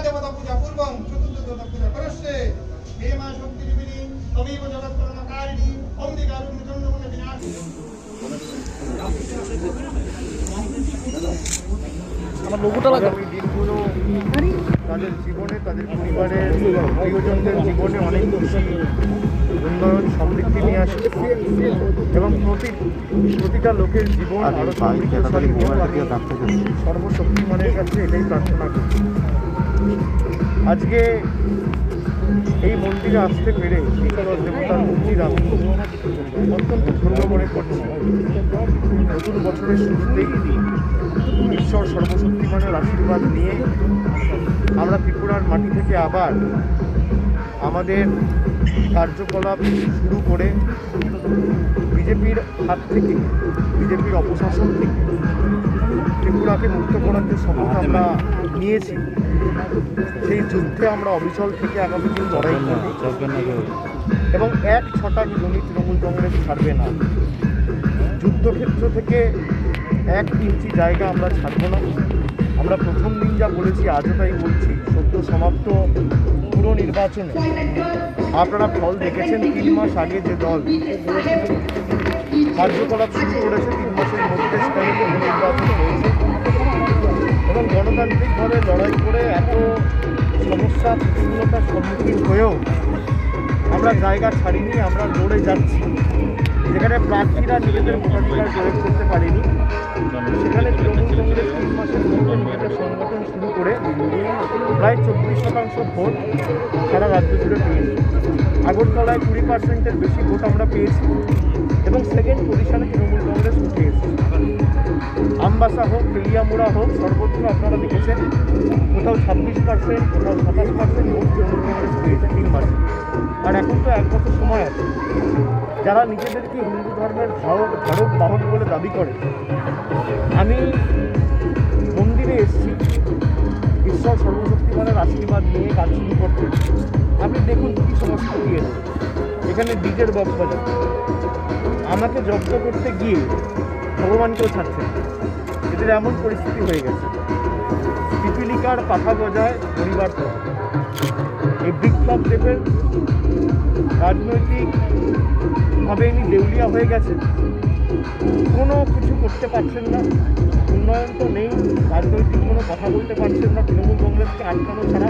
देवता पूजा पूर्वं चतुर्थ देवता पूजा परस्ते हे मा शक्ति देवी तमेव जगत्कर्मकारिणी ओम दिगारुण्य चंद्रमुण्ड विनाशिनी আমার লোগোটা লাগা আগামী দিনগুলো তাদের জীবনে, তাদের পরিবারের প্রিয়জনদের জীবনে অনেক বেশি উন্নয়ন সমৃদ্ধি নিয়ে আসছে এবং প্রতিটা লোকের জীবন আরও সমৃদ্ধশালী হোক। আমি সর্বশক্তিমানের কাছে এটাই প্রার্থনা করি। আজকে এই মন্দিরে আসতে পেরে ঈশ্বর দেবতার মূর্তির আমি অত্যন্ত ধন্য মনে করছি। নতুন বছরের শুরুতেই ঈশ্বর সর্বশক্তিমানের আশীর্বাদ নিয়ে আমরা ত্রিপুরার মাটি থেকে আবার আমাদের কার্যকলাপ শুরু করে বিজেপির হাত থেকে, বিজেপির অপশাসন থেকে ত্রিপুরাকে মুক্ত করার যে শপথ আমরা নিয়েছি, সেই যুদ্ধে আমরা অবিচল থেকে আগামী দিন লড়াই করব এবং এক ছটাক জমি তৃণমূল কংগ্রেস ছাড়বে না। যুদ্ধক্ষেত্র থেকে 1 ইঞ্চি জায়গা আমরা ছাড়ব না। আমরা প্রথম দিন যা বলেছি আজও তাই বলছি। সদ্য সমাপ্ত পুরো নির্বাচনে আপনারা ফল দেখেছেন। 3 মাস আগে যে দল কার্যকলাপ শুরু করেছে, 3 মাসের মধ্যে সেখানে নির্বাচন হয়েছে এবং গণতান্ত্রিকভাবে লড়াই করে এত সমস্যা প্রতিকূলতার সম্মুখীন হয়েও আমরা জায়গা ছাড়িনি। আমরা লড়ে যাচ্ছি। যেখানে প্রার্থীরা নিজেদের ভোটাধিকার প্রয়োগ করতে পারেনি, সেখানে তৃণমূল কংগ্রেস 3 মাসের মধ্যে নিজেদের সংগঠন শুরু করে প্রায় 24% ভোট সারা রাজ্য জুড়ে পেয়েছি। আগরতলায় 20%-এর বেশি ভোট আমরা পেয়েছি এবং সেকেন্ড পজিশনে তৃণমূল কংগ্রেস উঠে এসেছে। আমবাসা হোক, তেলিয়ামুড়া হোক, সর্বত্র আপনারা দেখেছেন কোথাও 26%, কোথাও 27% ভোট তৃণমূল কংগ্রেস পেয়েছে 3 মাসে। আর এখন তো 1 বছর সময় আছে। যারা নিজেদেরকে হিন্দু ধর্মের ধারক বাহক বলে দাবি করে, আমি মন্দিরে এসেছি ঈশ্বর সর্বশক্তিমানের আশীর্বাদ নিয়ে কাজ শুরু করতে। আপনি দেখুন কী সমস্যা দিয়েছে। এখানে ডিজের বক্স বাজার, আমাকে জব্দ করতে গিয়ে ভগবানকেও ছাড়ছে। এদের এমন পরিস্থিতি হয়ে গেছে। পিপিলিকার পাখা গজায় পরিবার তো। এই বিপ্লব দেবের রাজনৈতিকভাবে ইনি দেউলিয়া হয়ে গেছে, কোনো কিছু করতে পারছেন না। উন্নয়ন তো নেই, রাজনৈতিক কোনো কথা বলতে পারছেন না তৃণমূল কংগ্রেসকে আটকানো ছাড়া।